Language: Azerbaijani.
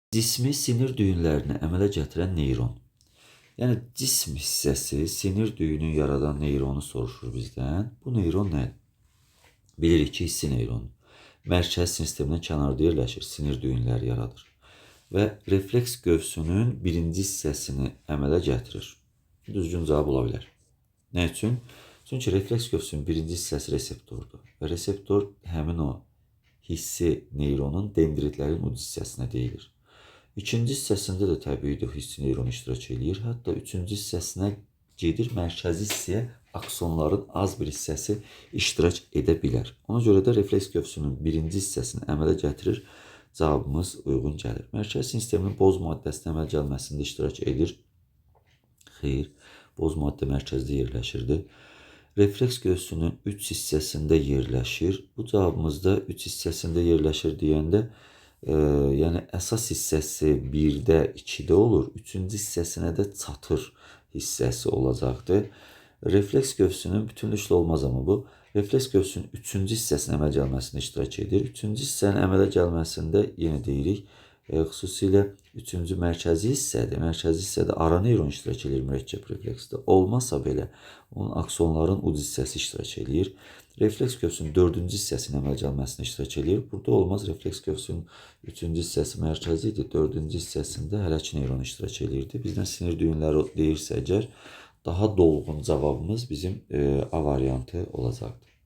Cismi sinir düyünlərini əmələ gətirən neyron. Yəni cism hissəsi sinir düyünü yaradan neyronu soruşur bizdən. Bu neyron nədir? Bilirik ki, hissi neyron. Mərkəzi sinir sisteminin kənarda yerləşir, sinir düyünləri yaradır. Və refleks qövsünün birinci hissəsini əmələ gətirir. Düzgün cavab ola bilər. Nə üçün? Çünki refleks qövsünün birinci hissəsi reseptordur. Və reseptor həmin o hissi neyronun dendritlərin uc hissəsinə deyilir. İkinci hissəsində də təbiidir hissi neyron iştirak edir. Hətta üçüncü hissəsinə gedir, mərkəzi hissəyə aksonların az bir hissəsi iştirak edə bilər. Ona görə də refleks qövsünün birinci hissəsini əmələ gətirir. Cavabımız uyğun gəlir. Mərkəzi sinir sisteminin boz maddəsinin əmələ gəlməsində iştirak edir. Xeyr, boz maddə mərkəzdə yerləşirdi. Refleks qövsünün 3 hissəsində yerləşir. Bu cavabımızda 3 hissəsində yerləşir deyəndə, yəni əsas hissəsi 1-də, 2-də olur. Üçüncü hissəsinə də çatır hissəsi olacaqdır. Refleks qövsünün bütünlüklə olmaz amma bu. Refleks qövsünün 3-cü hissəsinin əmələ gəlməsində iştirak edir. 3-cü hissənin əmələ gəlməsində yenə deyirik, xüsusilə 3-cü mərkəzi hissədir. Mərkəzi hissədə ara neyron iştirak edir mürəkkəb refleksdə. Olmasa belə onun aksonların uc hissəsi iştirak edir. Refleks qövsünün 4-cü hissəsinin əmələ gəlməsində iştirak edir. Burada olmaz, refleks qövsünün 3-cü hissəsi mərkəzi idi. 4-cü hissəsində hələki neyron iştirak edirdi. Bizdən sinir düyünləri deyirsə əgər, daha dolğun cavabımız bizim A variantı olacaqdır.